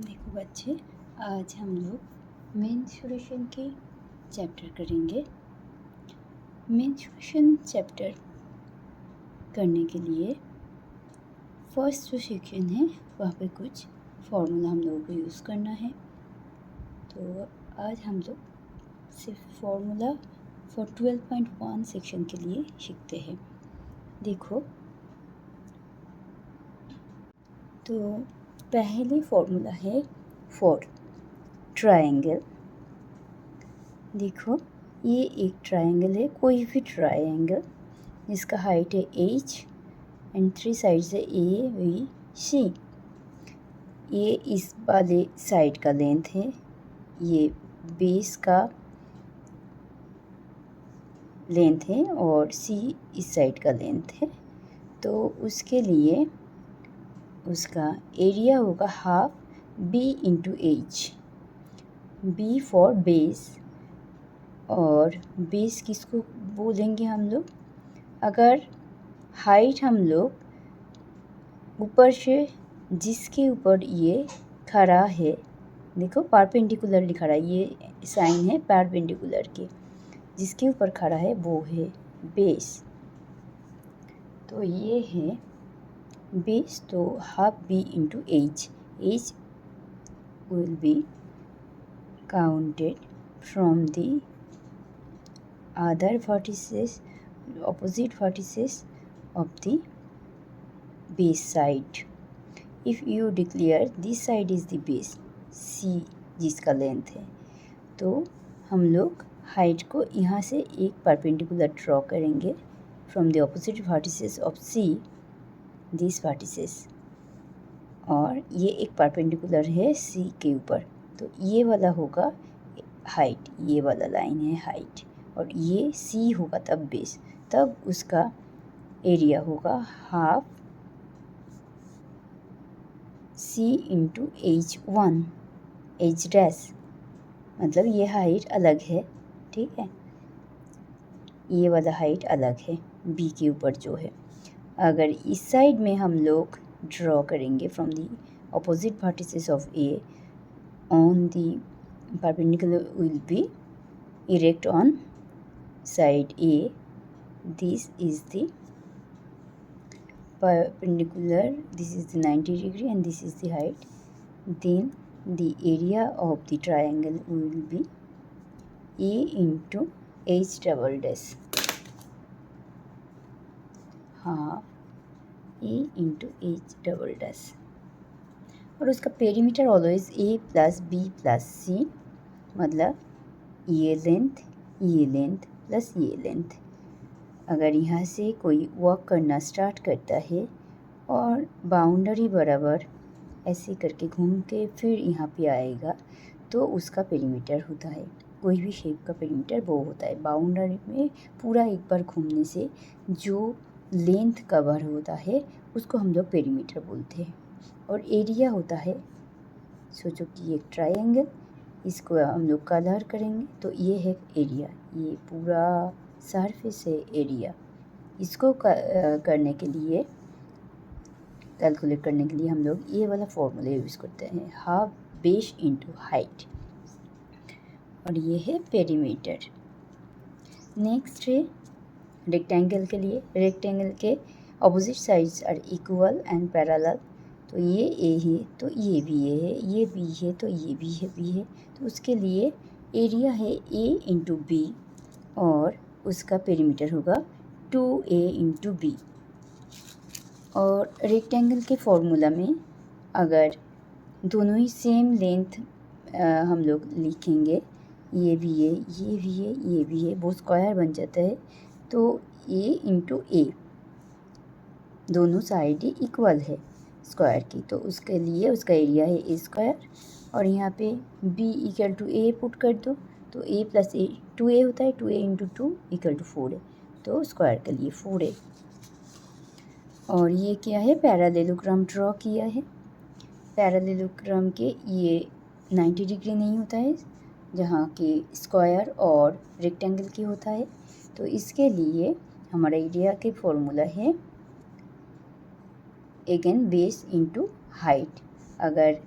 देखो बच्चे, आज हम लोग मेंस्ट्रुएशन के चैप्टर करेंगे। मेंस्ट्रुएशन चैप्टर करने के लिए फर्स्ट जो सेक्शन है वहाँ पे कुछ फार्मूला हम लोगों को यूज़ करना है। तो आज हम लोग सिर्फ फार्मूला फॉर 12.1 सेक्शन के लिए सीखते हैं। देखो, तो पहले फार्मूला है फॉर ट्रायंगल। देखो, ये एक ट्रायंगल है, कोई भी ट्रायंगल जिसका हाइट है h एंड 3 साइड्स है a b c। ये इस वाले साइड का लेंथ है, ये बेस का लेंथ है और c इस साइड का लेंथ है। तो उसके लिए उसका एरिया होगा half b into h। b for base, और बेस किसको बोलेंगे हम लोग? अगर हाइट हम लोग ऊपर से जिसके ऊपर ये खड़ा है, देखो परपेंडिकुलरली खड़ा है, ये साइन है परपेंडिकुलर के, जिसके ऊपर खड़ा है वो है बेस। तो ये है बेस, तो half B into H. H will be counted from the other vertices, opposite vertices of the base side. If you declare this side is the base, C जिसका लेंथ है, तो हम लोग हाइट को यहाँ से एक परपेंडिकुलर ड्रॉ करेंगे from the opposite vertices of C, this vertices, और ये एक परपेंडिकुलर है C के ऊपर, तो ये वाला होगा हाइट, ये वाला लाइन है हाइट, और ये C होगा तब बेस, तब उसका एरिया होगा half C into H1, H dash, मतलब ये हाइट अलग है, ठीक है, ये वाला हाइट अलग है B के ऊपर जो है। अगर इस साइड में हम लोग ड्रॉ करेंगे from the opposite vertices of A on the perpendicular will be erect on side A, this is the perpendicular, this is the 90 degree and this is the height, then the area of the triangle will be A into H double dash, half A into H double dash, और उसका perimeter always A plus B plus C, मतलब ये length plus ये length. अगर यहाँ से कोई work करना स्टार्ट करता है और बाउंड्री बराबर ऐसे करके घूम के फिर यहाँ पे आएगा, तो उसका पेरीमीटर होता है। कोई भी शेप का पेरीमीटर वो होता है, बाउंड्री में पूरा एक बार घूमने से जो लेंथ कवर होता है उसको हम लोग पेरीमीटर बोलते हैं। और एरिया होता है, सोचो कि एक ट्रायंगल, इसको हम लोग कलर करेंगे तो ये है एरिया, ये पूरा सरफेस है एरिया। इसको करने के लिए, कैलकुलेट करने के लिए हम लोग ये वाला फॉर्मूला यूज़ करते हैं, हाफ बेस इंटू हाइट, और ये है पेरीमीटर। नेक्स्ट है रेक्टेंगल के लिए। रेक्टेंगल के opposite sides are equal and parallel, तो ये ए है तो ये भी ए है, ये बी है तो ये भी है बी है, तो उसके लिए एरिया है ए इंटू बी और उसका पेरीमीटर होगा 2a इंटू बी। और रेक्टेंगल के फॉर्मूला में अगर दोनों ही सेम लेंथ हम लोग लिखेंगे, ये भी है ये भी है ये भी है, वो स्क्वायर बन जाता है, तो a इंटू ए, दोनों साइड इक्वल है स्क्वायर की, तो उसके लिए उसका एरिया है ए स्क्वायर, और यहाँ पे b equal to A put कर दो, तो a प्लस ए 2a होता है, 2a into 2 equal to 4a, तो स्क्वायर के लिए 4a। और ये क्या है, पैरेललोग्राम ड्रॉ किया है। पैरेललोग्राम के ये 90 डिग्री नहीं होता है, जहाँ के स्क्वायर और रेक्टेंगल के होता है, तो इसके लिए हमारा एरिया के फॉर्मूला है अगेन बेस इंटू हाइट। अगर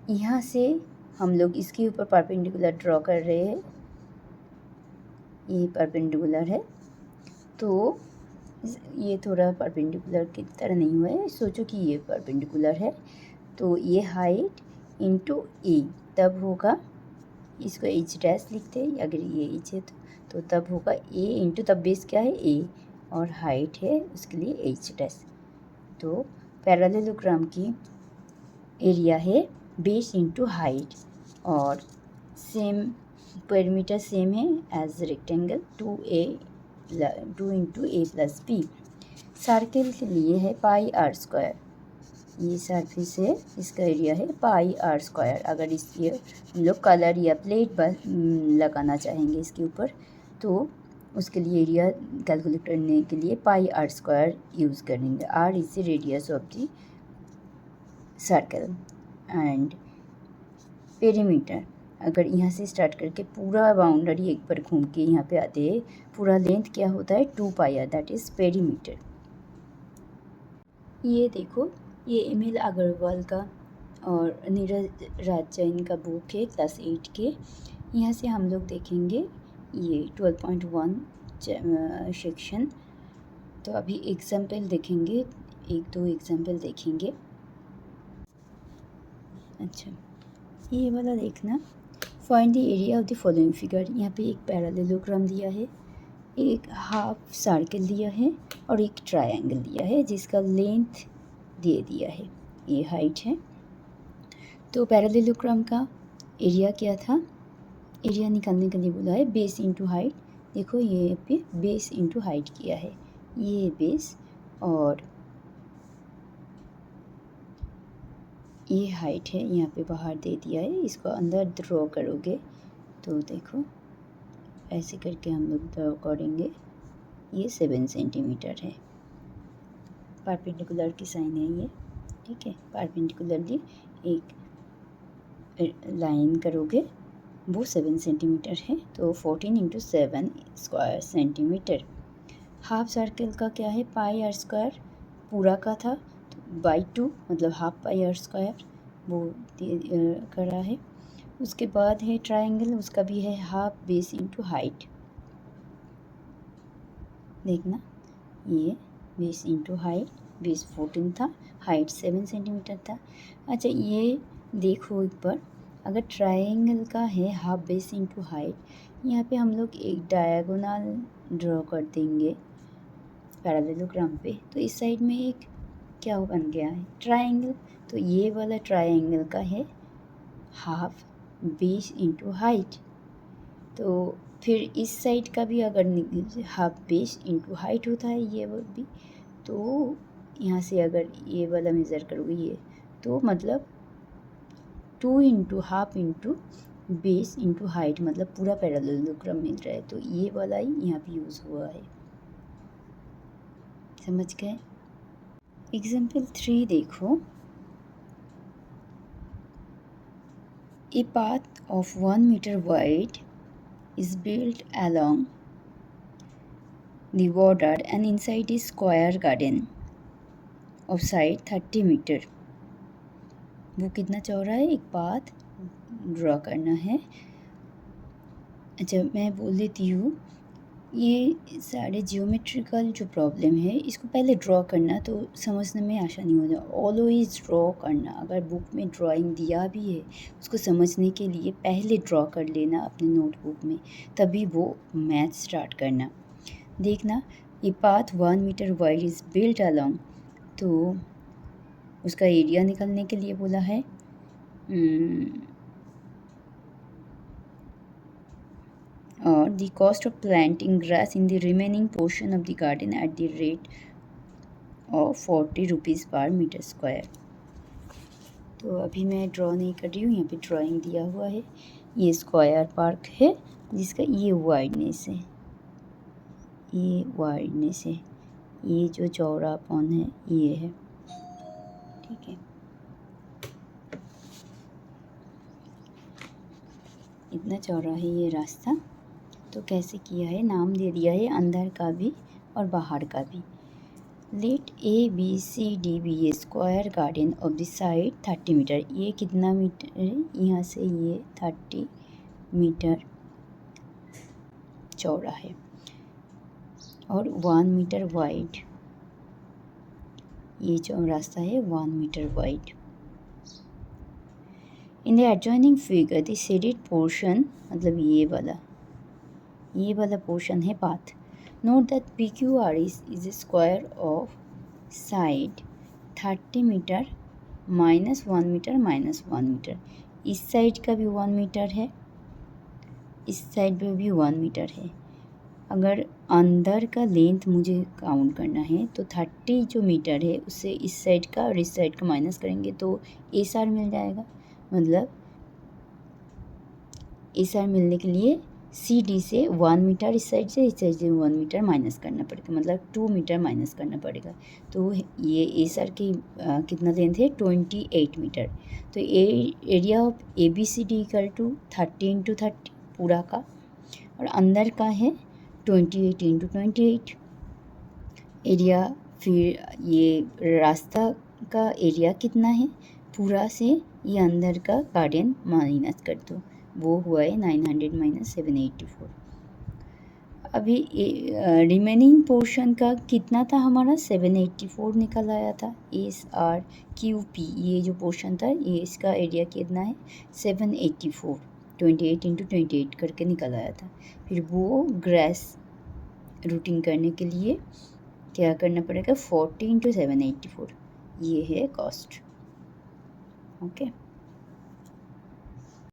यहाँ से हम लोग इसके ऊपर परपेंडिकुलर ड्रॉ कर रहे हैं, ये परपेंडिकुलर है, तो ये थोड़ा परपेंडिकुलर की तरह नहीं हुआ है, सोचो कि ये परपेंडिकुलर है, तो ये हाइट इंटू ए तब होगा, इसको एच डैश लिखते हैं, अगर ये एच है तो तब होगा ए इंटू, तब बेस क्या है ए और हाइट है उसके लिए एच डैश। तो पैरेललोग्राम की एरिया है बेस इंटू हाइट और सेम पेरीमीटर सेम है एज रेक्टेंगल 2 इंटू ए प्लस बी। सर्किल के लिए है पाई आर स्क्वायर, ये सरफेस है, इसका एरिया है पाई आर स्क्वायर। अगर इसके हम लोग कलर या प्लेट लगाना चाहेंगे इसके ऊपर तो उसके लिए एरिया कैलकुलेट करने के लिए पाई आर स्क्वायर यूज़ करेंगे। R is the radius of the circle and perimeter. अगर यहाँ से स्टार्ट करके पूरा बाउंड्री एक बार घूम के यहाँ पे आते हैं, पूरा लेंथ क्या होता है 2 पाई आर, दैट इज़ पेरीमीटर। ये देखो, ये एम.एल. अग्रवाल का और नीरज राज जैन का बुक है क्लास 8 के। यहाँ से हम लोग देखेंगे ये 12.1 सेक्शन। तो अभी एग्जाम्पल देखेंगे, 1-2 एग्जाम्पल देखेंगे। अच्छा, ये वाला देखना, find the area of the following figure. यहाँ पे एक पैरेललोग्राम दिया है, एक हाफ सर्कल दिया है और एक ट्रायंगल दिया है जिसका लेंथ दे दिया है, ये हाइट है। तो पैरेललोग्राम का एरिया क्या था, एरिया निकालने के लिए बोला है बेस इंटू हाइट। देखो ये पे बेस इंटू हाइट किया है, ये बेस और ये हाइट है, यहाँ पे बाहर दे दिया है। इसको अंदर ड्रॉ करोगे तो देखो ऐसे करके हम लोग ड्रॉ करेंगे, ये 7 सेंटीमीटर है, परपेंडिकुलर की साइन है ये, ठीक है। परपेंडिकुलरली एक लाइन करोगे वो 7 सेंटीमीटर है, तो 14 into 7 square centimetre. Half circle का क्या है, पाई आर स्क्वायर, पूरा का था तो बाई 2 मतलब हाफ पाई आर स्क्वायर वो करा है। उसके बाद है ट्रायंगल, उसका भी है हाफ बेस इंटू हाइट। देखना ये बेस इंटू हाइट, बेस 14 था, हाइट 7 सेंटीमीटर था। अच्छा ये देखो एक बार, अगर ट्रायंगल का है हाफ बेस इंटू हाइट, यहाँ पे हम लोग एक डायगोनल ड्रॉ कर देंगे पैरेललोग्राम पे, तो इस साइड में एक क्या बन गया है ट्रायंगल। तो ये वाला ट्रायंगल का है हाफ बेस इंटू हाइट, तो फिर इस साइड का भी अगर हाफ बेस इंटू हाइट होता है ये भी, तो यहाँ से अगर ये वाला मेज़र करोगे ये, तो मतलब 2 into half into base into height, मतलब पूरा पैरेललोग्राम मिल रहा है। तो ये वाला ही यहाँ पे यूज़ हुआ है, समझ गए। एग्जाम्पल 3 देखो, a path of 1 metre wide is built along the border and inside a square garden of side 30 metre. वो कितना चौड़ा है, एक पाथ ड्रॉ करना है। अच्छा मैं बोल देती हूँ, ये सारे जियोमेट्रिकल जो प्रॉब्लम है इसको पहले ड्रॉ करना तो समझने में आसानी हो जाए। ऑलवेज ड्रॉ करना, अगर बुक में ड्राइंग दिया भी है उसको समझने के लिए पहले ड्रॉ कर लेना अपने नोटबुक में, तभी वो मैथ स्टार्ट करना। देखना ये path 1 metre wide is built along, तो उसका एरिया निकालने के लिए बोला है और the cost of planting grass in the remaining portion of the garden at the rate of 40 rupees पर मीटर स्क्वायर। तो अभी मैं ड्रॉ नहीं कर रही हूँ, यहाँ पे ड्राइंग दिया हुआ है। ये स्क्वायर पार्क है जिसका ये वाइडनेस है, ये वाइडनेस है, ये जो चौड़ापन है ये है, ठीक है। इतना चौड़ा है ये रास्ता। तो कैसे किया है, नाम दे दिया है अंदर का भी और बाहर का भी। Let A B C D be a square garden of the side 30 metre. ये कितना मीटर है? यहाँ से ये 30 मीटर चौड़ा है और 1 मीटर वाइड। ये जो रास्ता है 1 metre wide. In the adjoining figure the shaded portion, मतलब ये वाला पोर्शन है path. Note that P Q R is square of side 30 metre -1 metre -1 metre. इस साइड का भी 1 मीटर है, इस साइड पे भी 1 मीटर है। अगर अंदर का लेंथ मुझे काउंट करना है तो 30 जो मीटर है उससे इस साइड का और इस साइड का माइनस करेंगे तो एस आर मिल जाएगा। मतलब एस आर मिलने के लिए सी डी से 1 मीटर इस साइड से 1 मीटर माइनस करना पड़ेगा, मतलब 2 मीटर माइनस करना पड़ेगा। तो ये एस आर की कितना लेंथ है? 28 मीटर। तो area of A B C D equal to 30 × 30 पूरा का, और अंदर का है 28 × 28 एरिया। फिर ये रास्ता का एरिया कितना है पूरा से ये अंदर का गार्डन माइनस कर दो, वो हुआ है 900 - 784। अभी रिमेनिंग पोर्शन का कितना था हमारा? 784 निकल आया था। एस आर क्यू पी ये जो पोर्शन था ये इसका एरिया कितना है? 784, 28 × 28 करके निकल आया था। फिर वो ग्रास रूटिंग करने के लिए क्या करना पड़ेगा? 40 × 784, ये है कॉस्ट। ओके।